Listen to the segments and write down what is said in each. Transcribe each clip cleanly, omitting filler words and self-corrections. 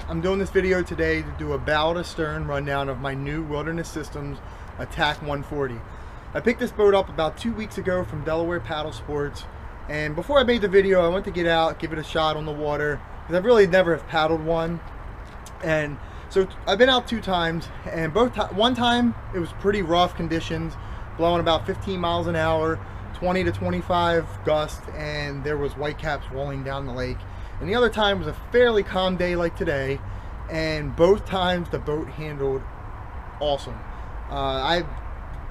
I'm doing this video today to do a bow to stern rundown of my new Wilderness Systems ATAK 140. I picked this boat up about 2 weeks ago from Delaware Paddle Sports, and before I made the video I went to get out, give it a shot on the water, because I've really never have paddled one. And so I've been out 2 times, and one time it was pretty rough conditions, blowing about 15 miles an hour, 20 to 25 gust, and there was whitecaps rolling down the lake. And the other time was a fairly calm day like today, and both times the boat handled awesome. I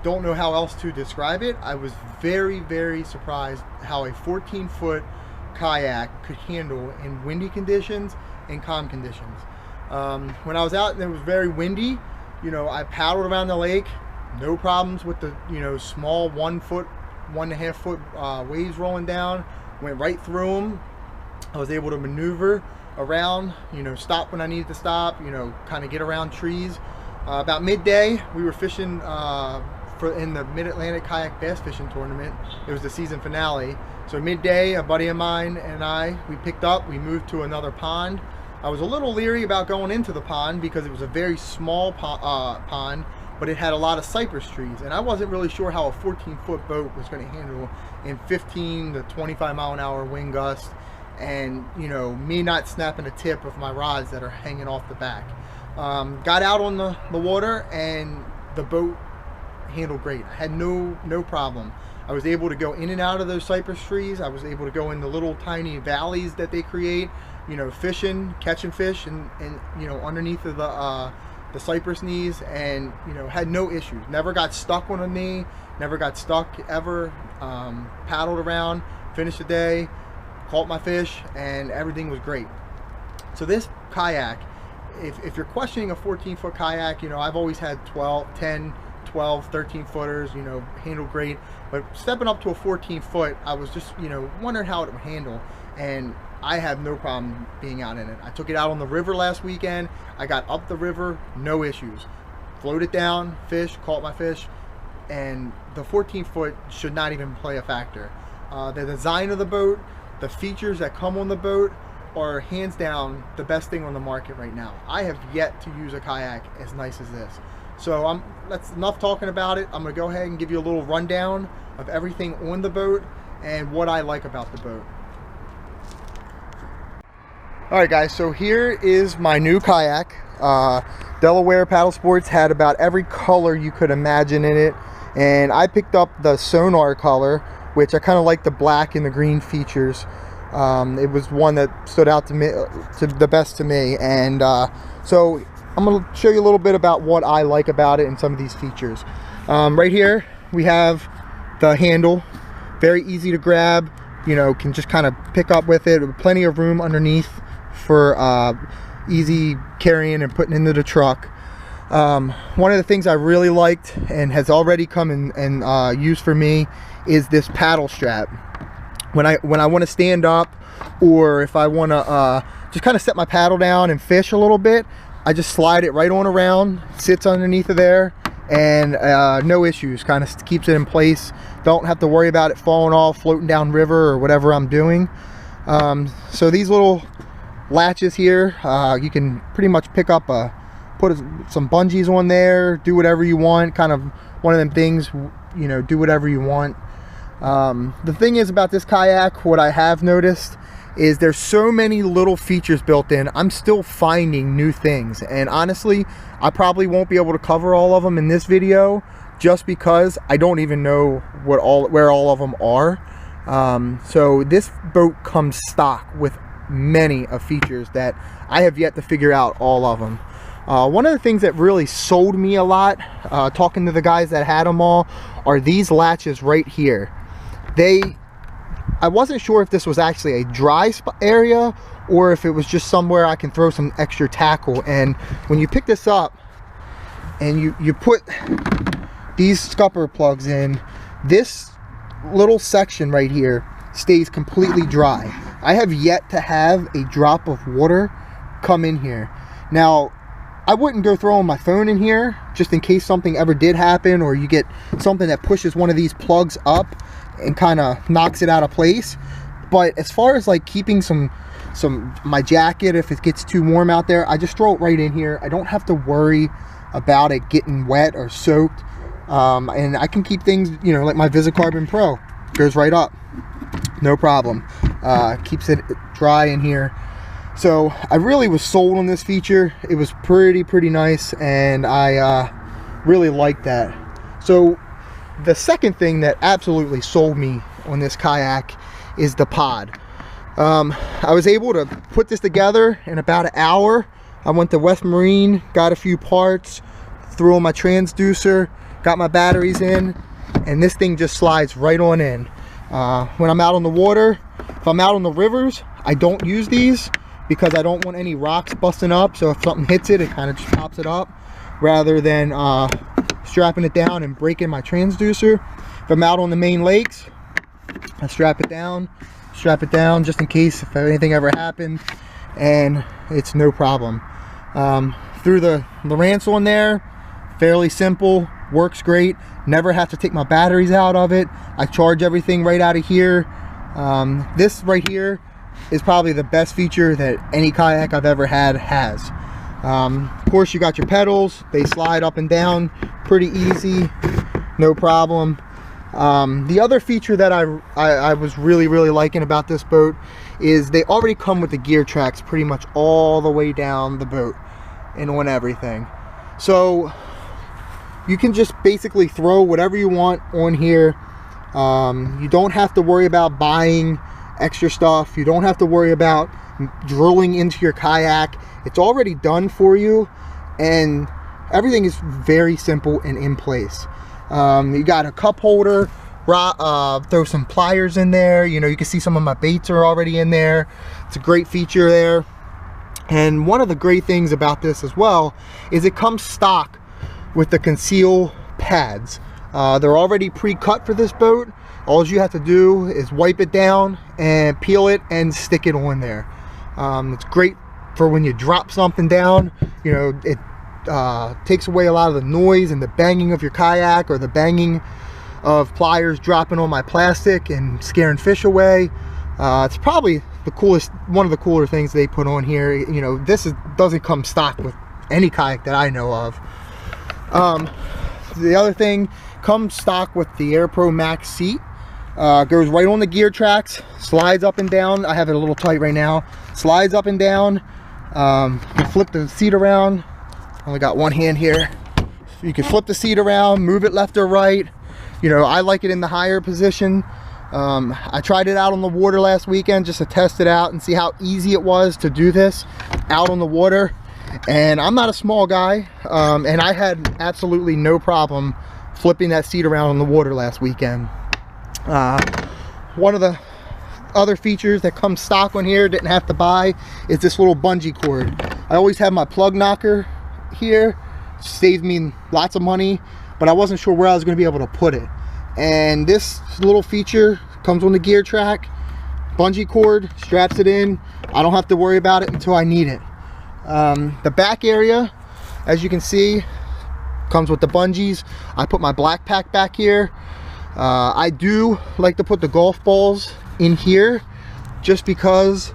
don't know how else to describe it. I was very surprised how a 14-foot kayak could handle in windy conditions and calm conditions. When I was out and it was very windy, I paddled around the lake, no problems with the small 1 foot, 1.5 foot waves rolling down. Went right through them. I was able to maneuver around, stop when I needed to stop, kind of get around trees. About midday, we were fishing in the Mid-Atlantic Kayak Bass Fishing Tournament. It was the season finale. So midday, a buddy of mine and we picked up, we moved to another pond. I was a little leery about going into the pond because it was a very small pond, but it had a lot of cypress trees, and I wasn't really sure how a 14-foot boat was going to handle in 15 to 25 mile an hour wind gust, and me not snapping a tip of my rods that are hanging off the back. Got out on the water, and the boat handled great. I had no problem. I was able to go in and out of those cypress trees. I was able to go in the little tiny valleys that they create, fishing, catching fish, and underneath of the cypress knees, and had no issues. Never got stuck on a knee, never got stuck ever. Paddled around, finished the day, caught my fish, and everything was great. So this kayak, if you're questioning a 14-foot kayak, I've always had 10, 12, 13 footers, handled great. But stepping up to a 14-foot, I was just, wondering how it would handle, and I have no problem being out in it. I took it out on the river last weekend. I got up the river, no issues. Floated down, fish, caught my fish, and the 14-foot should not even play a factor. The design of the boat, the features that come on the boat are hands down the best thing on the market right now. I have yet to use a kayak as nice as this. So that's enough talking about it. I'm gonna go ahead and give you a little rundown of everything on the boat and what I like about the boat. Alright guys, so here is my new kayak. Delaware Paddle Sports had about every color you could imagine in it, and I picked up the sonar color, which I kind of like the black and the green features. It was one that stood out to me, the best to me, and so I'm going to show you a little bit about what I like about it and some of these features. Right here we have the handle, very easy to grab, can just kind of pick up with it, plenty of room underneath for easy carrying and putting into the truck. One of the things I really liked and has already come and used for me is this paddle strap. When I want to stand up, or if I want to just kind of set my paddle down and fish a little bit, I just slide it right on around, sits underneath of there, and no issues, kind of keeps it in place. Don't have to worry about it falling off, floating down river, or whatever I'm doing. So these little latches here, you can pretty much pick up put some bungees on there, do whatever you want, kind of one of them things, do whatever you want. The thing is about this kayak, what I have noticed is there's so many little features built in. I'm still finding new things, and honestly I probably won't be able to cover all of them in this video, just because I don't even know where all of them are. So this boat comes stock with many of features that I have yet to figure out all of them. One of the things that really sold me a lot, talking to the guys that had them all, are these latches right here. I wasn't sure if this was actually a dry area or if it was just somewhere I can throw some extra tackle. And when you pick this up and you put these scupper plugs in, this little section right here stays completely dry. I have yet to have a drop of water come in here. Now, I wouldn't go throwing my phone in here just in case something ever did happen, or you get something that pushes one of these plugs up and kind of knocks it out of place. But as far as like keeping my jacket, if it gets too warm out there, I just throw it right in here. I don't have to worry about it getting wet or soaked. And I can keep things, you know, like my Visicarbon Pro goes right up, no problem. Keeps it dry in here. So I really was sold on this feature. It was pretty nice, and I really liked that. So the second thing that absolutely sold me on this kayak is the pod. I was able to put this together in about an hour. I went to West Marine, got a few parts, threw on my transducer, got my batteries in, and this thing just slides right on in. When I'm out on the water, if I'm out on the rivers, I don't use these because I don't want any rocks busting up. So if something hits it, it kind of just pops it up rather than strapping it down and breaking my transducer. If I'm out on the main lakes, I strap it down just in case if anything ever happened, and it's no problem. Through the Lowrance on there, fairly simple, works great. Never have to take my batteries out of it. I charge everything right out of here. This right here is probably the best feature that any kayak I've ever had has. Of course, you got your pedals. They slide up and down pretty easy, no problem. The other feature that I was really liking about this boat is they already come with the gear tracks pretty much all the way down the boat and on everything. So you can just basically throw whatever you want on here. You don't have to worry about buying extra stuff. You don't have to worry about drilling into your kayak. It's already done for you, and everything is very simple and in place. You got a cup holder, throw some pliers in there. You know, you can see some of my baits are already in there. It's a great feature there. And one of the great things about this as well is it comes stock with the conceal pads. They're already pre-cut for this boat. All you have to do is wipe it down and peel it and stick it on there. It's great for when you drop something down. You know, it takes away a lot of the noise and the banging of your kayak, or the banging of pliers dropping on my plastic and scaring fish away. It's probably the coolest, one of the cooler things they put on here. You know, this doesn't come stock with any kayak that I know of. The other thing comes stock with the Promax Seat. Goes right on the gear tracks, slides up and down. I have it a little tight right now. Slides up and down. You can flip the seat around. Only got one hand here. You can flip the seat around, move it left or right. You know, I like it in the higher position. I tried it out on the water last weekend just to test it out and see how easy it was to do this out on the water. And I'm not a small guy, and I had absolutely no problem flipping that seat around on the water last weekend. One of the other features that comes stock on here, didn't have to buy, is this little bungee cord. I always have my plug knocker here. Saved me lots of money, but I wasn't sure where I was going to be able to put it. And this little feature comes on the gear track, bungee cord, straps it in. I don't have to worry about it until I need it. The back area, as you can see, comes with the bungees. I put my black pack back here. I do like to put the golf balls in here just because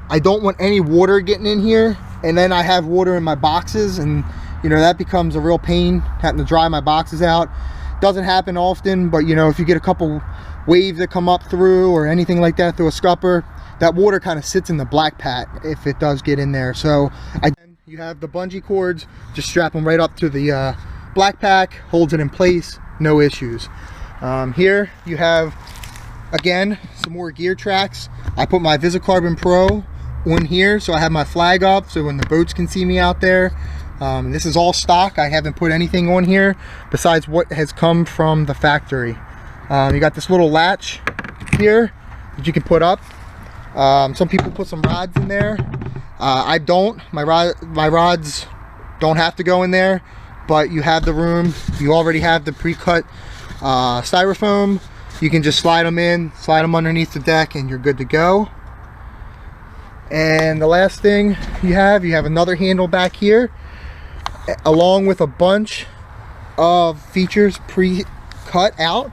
I don't want any water getting in here, and then I have water in my boxes, and you know, that becomes a real pain having to dry my boxes out. Doesn't happen often, but you know, if you get a couple waves that come up through or anything like that through a scupper, that water kind of sits in the black pack if it does get in there. So you have the bungee cords, just strap them right up to the black pack, holds it in place, no issues. Here you have, again, some more gear tracks. I put my Visicarbon Pro on here, so I have my flag up so when the boats can see me out there. This is all stock. I haven't put anything on here besides what has come from the factory. You got this little latch here that you can put up. Some people put some rods in there. I don't. My rods don't have to go in there, but you have the room. You already have the pre-cut styrofoam. You can just slide them in, slide them underneath the deck, and you're good to go. And the last thing you have another handle back here, along with a bunch of features pre-cut out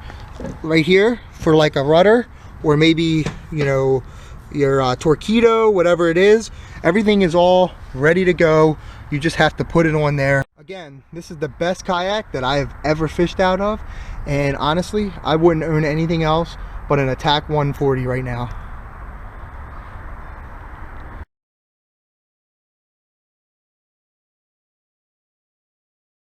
right here for like a rudder or maybe, you know, your Torqeedo, whatever it is. Everything is all ready to go. You just have to put it on there. Again, this is the best kayak that I have ever fished out of, and honestly, I wouldn't own anything else but an ATAK 140 right now.